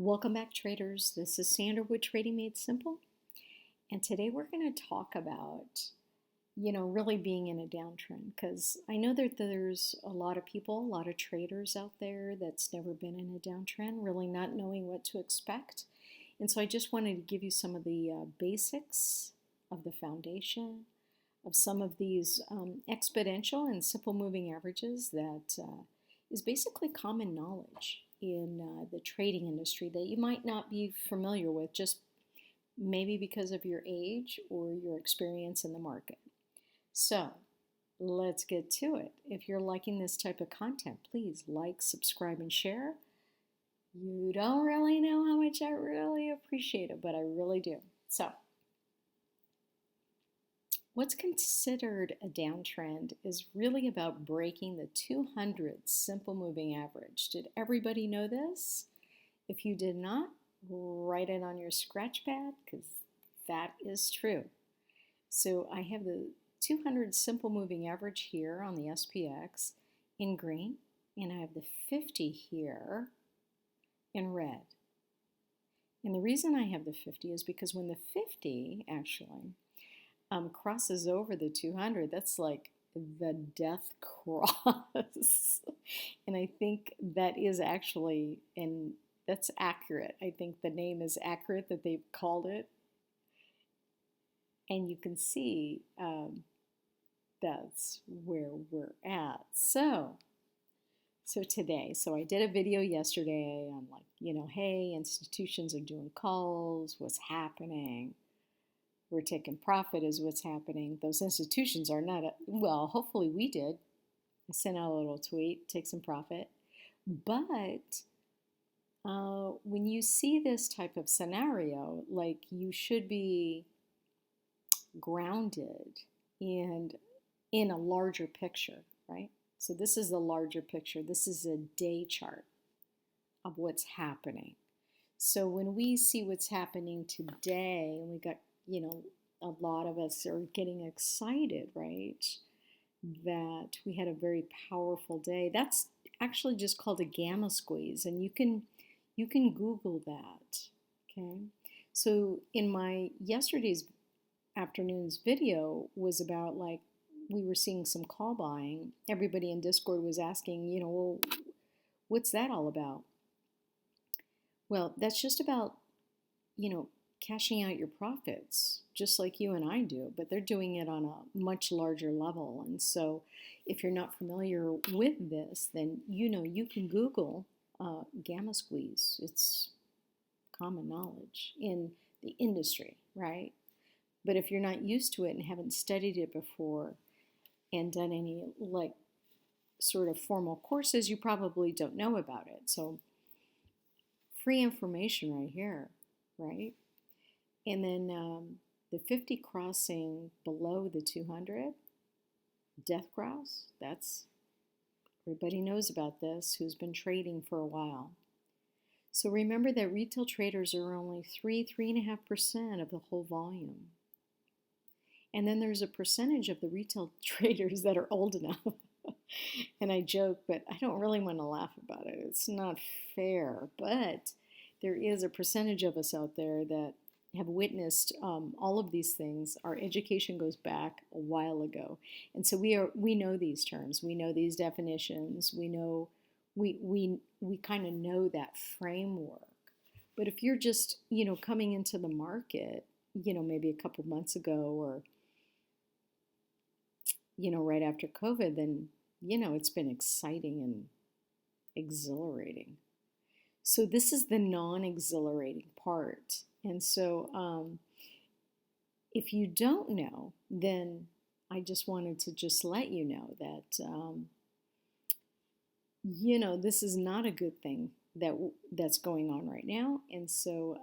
Welcome back, traders. This is Sandra with Trading Made Simple. And today we're going to talk about, really being in a downtrend, because I know that there's a lot of people, a lot of traders out there that's never been in a downtrend, really not knowing what to expect. And so I just wanted to give you some of the basics of the foundation of some of these exponential and simple moving averages that is basically common knowledge in the trading industry that you might not be familiar with, just maybe because of your age or your experience in the market. So let's get to it. If you're liking this type of content, please like, subscribe, and share. You don't really know how much I really appreciate it, but I really do. So what's considered a downtrend is really about breaking the 200 simple moving average. Did everybody know this? If you did not, write it on your scratch pad, because that is true. So I have the 200 simple moving average here on the SPX in green, and I have the 50 here in red. And the reason I have the 50 is because when the 50 actually crosses over the 200, that's like the death cross. And I think that is actually, and that's accurate. I think the name is accurate that they've called it. And you can see that's where we're at. So today, I did a video yesterday on hey, institutions are doing calls, what's happening? We're taking profit is what's happening. Those institutions are not, well, hopefully we did. I sent out a little tweet, take some profit. But when you see this type of scenario, you should be grounded in a larger picture, right? So this is the larger picture. This is a day chart of what's happening. So when we see what's happening today, and we got, a lot of us are getting excited, right? That we had a very powerful day. That's actually just called a gamma squeeze, and you can Google that, okay? So in my yesterday's afternoon's video was about we were seeing some call buying. Everybody in Discord was asking, well, what's that all about? Well, that's just about, cashing out your profits, just like you and I do, but they're doing it on a much larger level. And so if you're not familiar with this, then you can Google gamma squeeze. It's common knowledge in the industry, right? But if you're not used to it and haven't studied it before and done any sort of formal courses, you probably don't know about it. So free information right here, right? And then the 50 crossing below the 200, death cross, that's, everybody knows about this who's been trading for a while. So remember that retail traders are only 3.5% of the whole volume. And then there's a percentage of the retail traders that are old enough. And I joke, but I don't really want to laugh about it. It's not fair. But there is a percentage of us out there that have witnessed all of these things. Our education goes back a while ago. And so we know these terms. We know these definitions. We know, we kind of know that framework. But if you're just, coming into the market, maybe a couple months ago or, right after COVID, then, it's been exciting and exhilarating. So this is the non-exhilarating part. And so if you don't know, then I just wanted to just let you know that, this is not a good thing that's going on right now. And so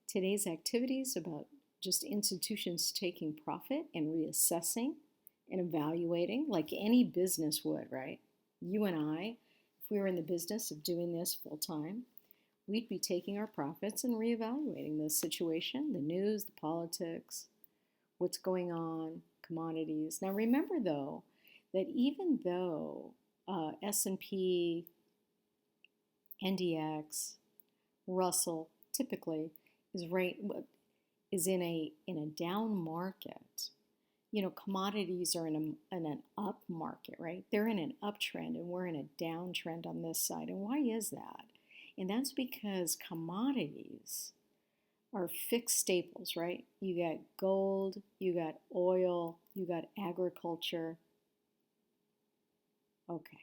today's activity is about just institutions taking profit and reassessing and evaluating like any business would, right? You and I, if we were in the business of doing this full time, we'd be taking our profits and reevaluating the situation, the news, the politics, what's going on, commodities. Now remember though, that even though S&P, NDX, Russell typically is in a down market. Commodities are in an up market, right? They're in an uptrend and we're in a downtrend on this side. And why is that? And that's because commodities are fixed staples, right? You got gold, you got oil, you got agriculture. Okay.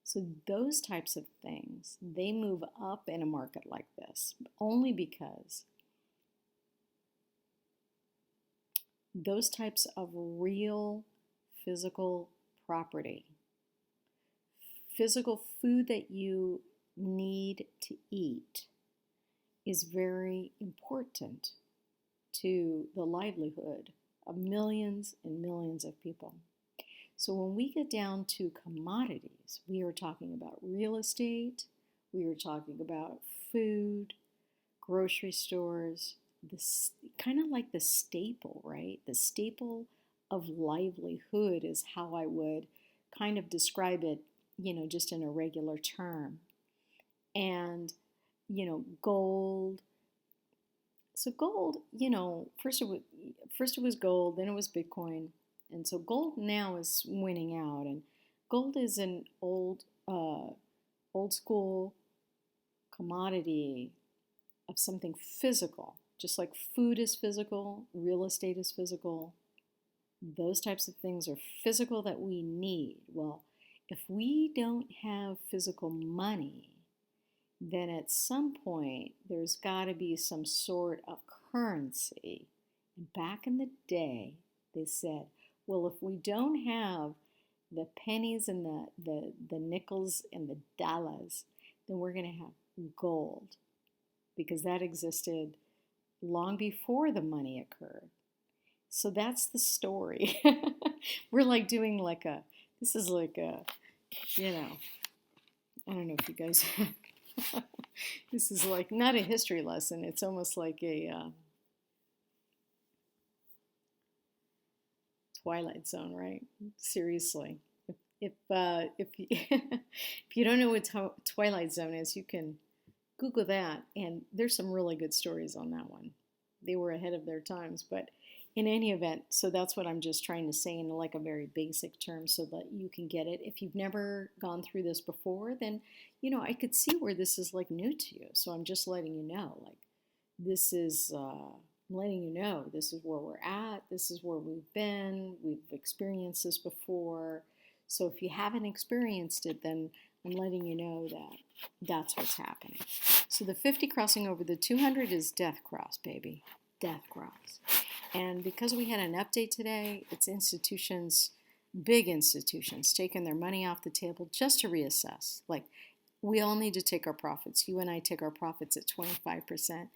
So those types of things, they move up in a market like this only because those types of real physical property, physical food that you need to eat, is very important to the livelihood of millions and millions of people. So when we get down to commodities, we are talking about real estate, we are talking about food, grocery stores, this kind of like the staple, right? The staple of livelihood is how I would kind of describe it, just in a regular term. And, gold. So gold, first it was gold, then it was Bitcoin. And so gold now is winning out, and gold is an old school commodity of something physical, just like food is physical, real estate is physical. Those types of things are physical that we need. Well, if we don't have physical money, then at some point there's got to be some sort of currency. And back in the day, they said, well, if we don't have the pennies and the nickels and the dollars, then we're going to have gold, because that existed long before the money occurred. So that's the story. We're like doing this is like a, I don't know if you guys, this is like not a history lesson. It's almost like a Twilight Zone, right? Seriously. If if you don't know what Twilight Zone is, you can Google that, and there's some really good stories on that one. They were ahead of their times, but in any event, so that's what I'm just trying to say in like a very basic term so that you can get it. If you've never gone through this before, then, I could see where this is like new to you. So I'm just letting you know, like, this is, I'm letting you know, this is where we're at. This is where we've been. We've experienced this before. So if you haven't experienced it, then I'm letting you know that that's what's happening. So the 50 crossing over the 200 is death cross, baby. Death cross. And because we had an update today, it's institutions, big institutions, taking their money off the table just to reassess. Like, we all need to take our profits. You and I take our profits at 25%.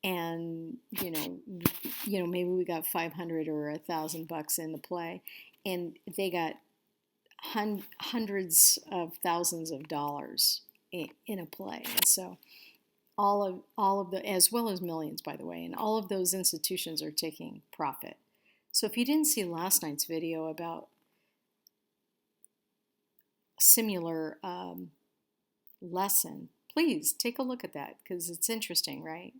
And, maybe we got 500 or $1,000 in the play, and they got hundreds of thousands of dollars in a play. And so all of the, as well as millions, by the way, and all of those institutions are taking profit. So if you didn't see last night's video about a similar lesson, please take a look at that, because it's interesting, right?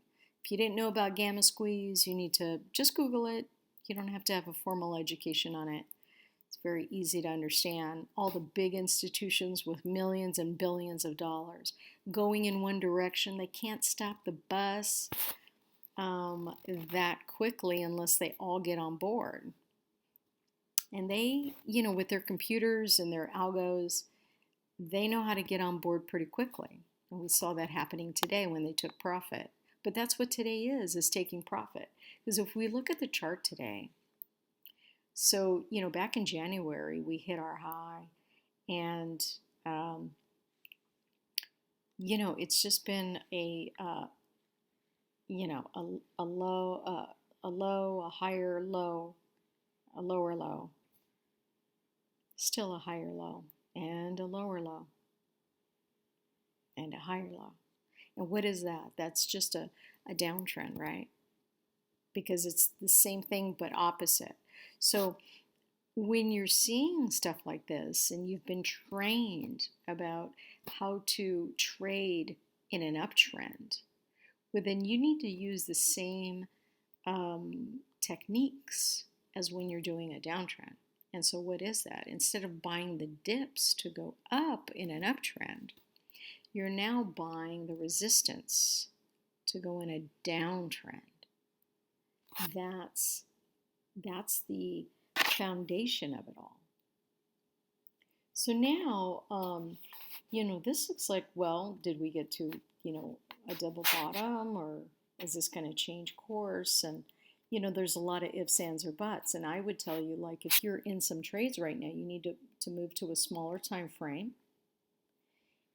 If you didn't know about gamma squeeze, you need to just Google it. You don't have to have a formal education on it. It's very easy to understand. All the big institutions with millions and billions of dollars going in one direction, they can't stop the bus that quickly unless they all get on board. And they, with their computers and their algos, they know how to get on board pretty quickly. And we saw that happening today when they took profit. But that's what today is taking profit. Because if we look at the chart today, so, back in January, we hit our high, and, it's just been a low, a higher low, a lower low, still a higher low, and a lower low, and a higher low. And what is that? That's just a downtrend, right? Because it's the same thing but opposite. So when you're seeing stuff like this and you've been trained about how to trade in an uptrend, But then you need to use the same techniques as when you're doing a downtrend. And so what is that? Instead of buying the dips to go up in an uptrend, you're now buying the resistance to go in a downtrend. That's the foundation of it all. So now, this looks like, well, did we get to, a double bottom, or is this going to change course? And, there's a lot of ifs, ands, or buts. And I would tell you, like, if you're in some trades right now, you need to move to a smaller time frame.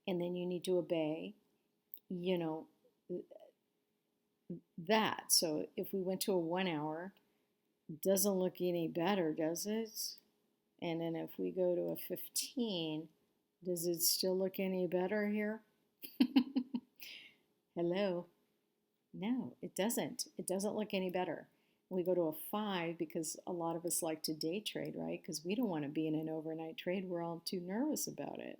And then you need to obey, that. So if we went to a 1 hour, it doesn't look any better, does it? And then if we go to a 15, does it still look any better here? Hello? No, it doesn't. It doesn't look any better. We go to a 5 because a lot of us like to day trade, right? Because we don't want to be in an overnight trade. We're all too nervous about it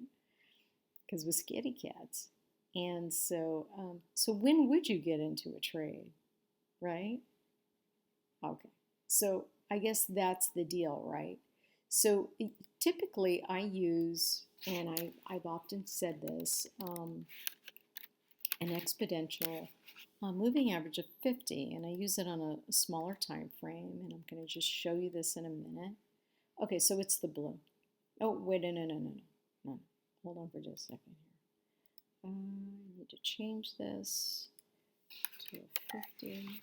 because we're scaredy cats. And so, so when would you get into a trade, right? Okay. So I guess that's the deal, right? So typically I use, and I've often said this, an exponential moving average of 50, and I use it on a smaller time frame, and I'm going to just show you this in a minute. Okay, so it's the blue. Oh, wait, no. Hold on for just a second here. I need to change this to a 50.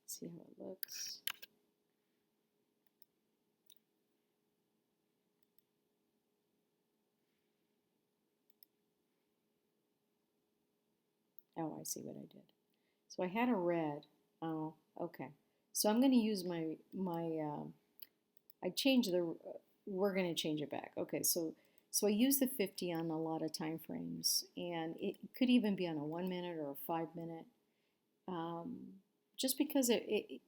See how it looks. Oh, I see what I did. So I had a red. Oh, okay. So I'm going to use I changed we're going to change it back. Okay, so I use the 50 on a lot of time frames, and it could even be on a 1 minute or a 5 minute, just because it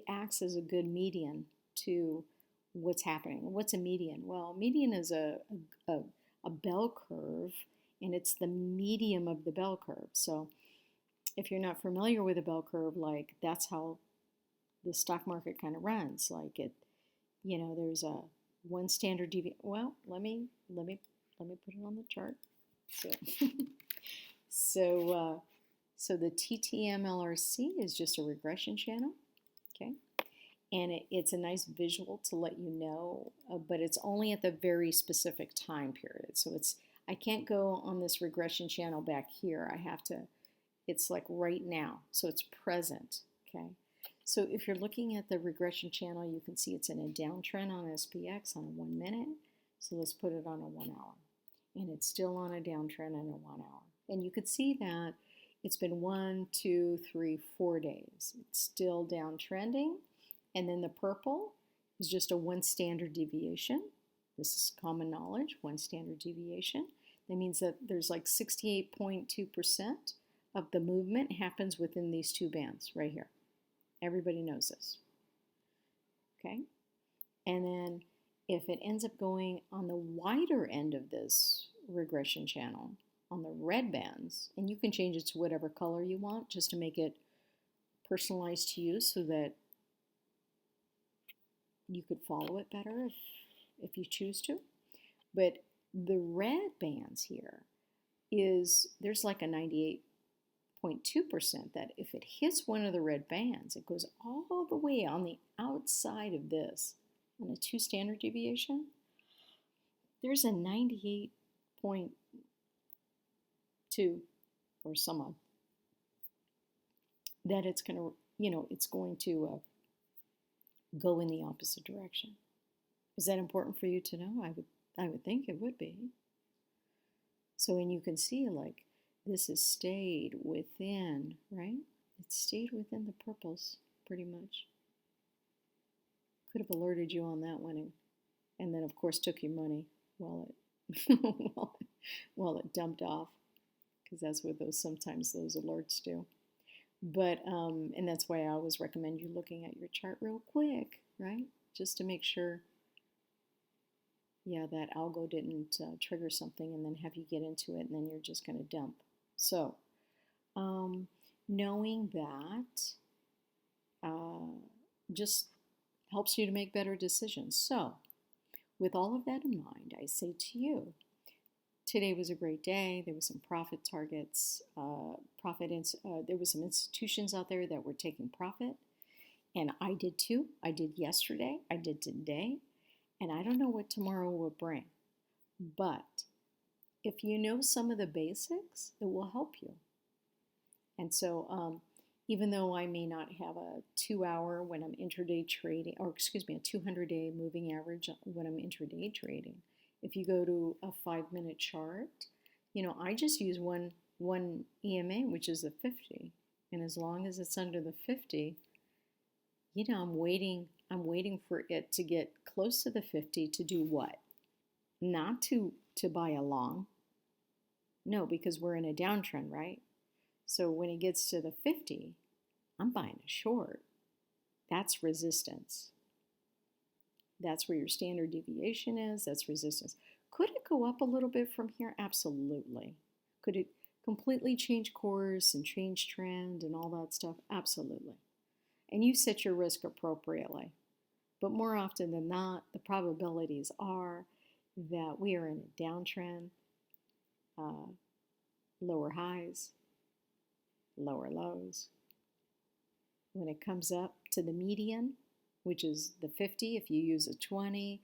acts as a good median to what's happening. What's a median? Well, a median is a bell curve, and it's the medium of the bell curve. So if you're not familiar with a bell curve, like, that's how the stock market kind of runs. Like, there's a one standard deviation. Well, let me put it on the chart. So the TTM-LRC is just a regression channel, okay? And it's a nice visual to let you know, but it's only at the very specific time period. So I can't go on this regression channel back here. It's like right now, so it's present, okay? So if you're looking at the regression channel, you can see it's in a downtrend on SPX on a 1 minute. So let's put it on a 1 hour. And it's still on a downtrend on a 1 hour. And you could see that it's been 1, 2, 3, 4 days. It's still downtrending. And then the purple is just a 1 standard deviation. This is common knowledge, 1 standard deviation. That means that there's like 68.2% of the movement happens within these 2 bands right here. Everybody knows this, okay? And then if it ends up going on the wider end of this regression channel, on the red bands, and you can change it to whatever color you want just to make it personalized to you so that you could follow it better if you choose to. But the red bands here there's like a 98.2% that if it hits one of the red bands, it goes all the way on the outside of this on a 2 standard deviation. There's a 98.2 or some odd that it's going to go in the opposite direction. Is that important for you to know? I would think it would be. So, and you can see, like, this has stayed within, right? It stayed within the purples pretty much. Could have alerted you on that one, and then of course took your money while it dumped off, because that's what sometimes those alerts do. But and that's why I always recommend you looking at your chart real quick, right? Just to make sure, yeah, that algo didn't trigger something and then have you get into it and then you're just going to dump. So knowing that just helps you to make better decisions. So, with all of that in mind, I say to you, today was a great day. There were some profit targets. There were some institutions out there that were taking profit, and I did too. I did yesterday. I did today, and I don't know what tomorrow will bring. But if you know some of the basics, it will help you. And so, even though I may not have a 2-hour when I'm intraday trading, or excuse me, a 200-day moving average when I'm intraday trading, if you go to a 5-minute chart, I just use one EMA, which is the 50, and as long as it's under the 50, I'm waiting for it to get close to the 50 to do what? Not to buy a long. No, because we're in a downtrend, right? So when it gets to the 50, I'm buying a short. That's resistance. That's where your standard deviation is. That's resistance. Could it go up a little bit from here? Absolutely. Could it completely change course and change trend and all that stuff? Absolutely. And you set your risk appropriately. But more often than not, the probabilities are that we are in a downtrend, lower highs, lower lows. When it comes up to the median, which is the 50, if you use a 20,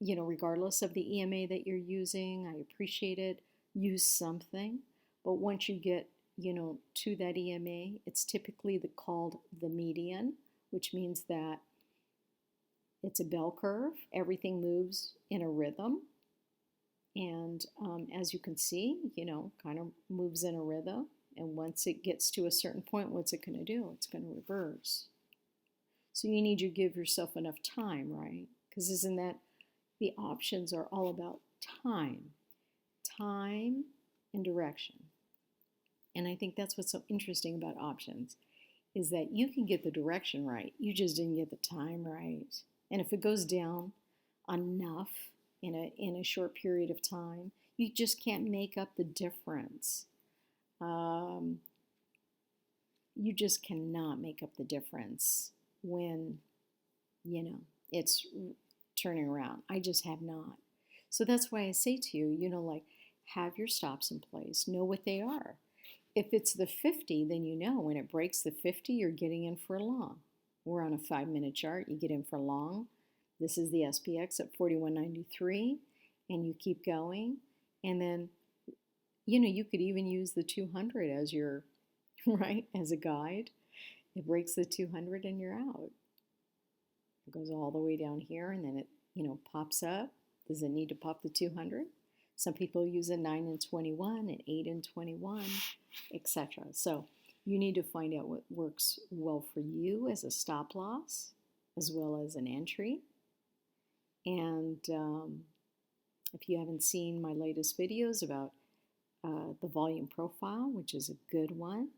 regardless of the EMA that you're using, I appreciate it, use something. But once you get, to that EMA, it's typically called the median, which means that it's a bell curve. Everything moves in a rhythm. And as you can see, kind of moves in a rhythm. And once it gets to a certain point, what's it going to do? It's going to reverse. So you need to give yourself enough time, right? Because isn't that the options are all about time and direction. And I think that's what's so interesting about options is that you can get the direction right. You just didn't get the time right. And if it goes down enough in a short period of time, you just can't make up the difference. You just cannot make up the difference when, it's turning around. I just have not. So that's why I say to you, have your stops in place, know what they are. If it's the 50, then when it breaks the 50, you're getting in for a long. We're on a 5-minute chart, you get in for long. This is the SPX at 41.93, and you keep going. And then, you could even use the 200 as your, right, as a guide. It breaks the 200 and you're out. It goes all the way down here and then it, pops up. Does it need to pop the 200? Some people use a 9 and 21, an 8 and 21, etc. So you need to find out what works well for you as a stop loss as well as an entry. And if you haven't seen my latest videos about the volume profile, which is a good one,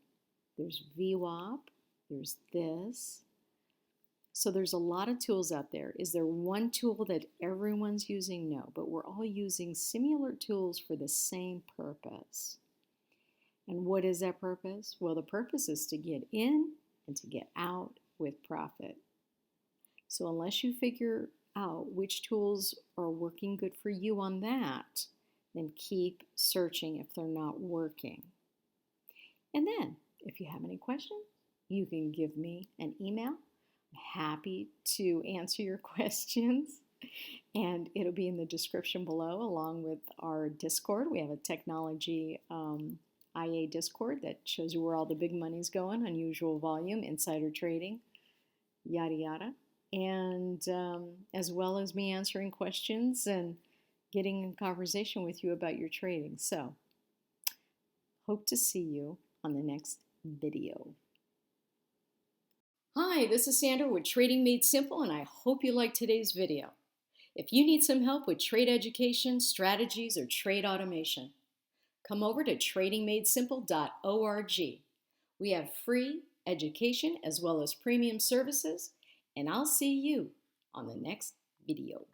there's VWAP, there's this. So there's a lot of tools out there. Is there one tool that everyone's using? No, but we're all using similar tools for the same purpose. And what is that purpose? Well, the purpose is to get in and to get out with profit. So unless you figure out which tools are working good for you on that, then keep searching if they're not working. And then, if you have any questions, you can give me an email. I'm happy to answer your questions. And it'll be in the description below along with our Discord. We have a technology IA Discord that shows you where all the big money's going, unusual volume, insider trading, yada yada. And as well as me answering questions and getting in conversation with you about your trading. So, hope to see you on the next video. Hi, this is Sandra with Trading Made Simple, and I hope you liked today's video. If you need some help with trade education, strategies, or trade automation, come over to tradingmadesimple.org. We have free education as well as premium services, and I'll see you on the next video.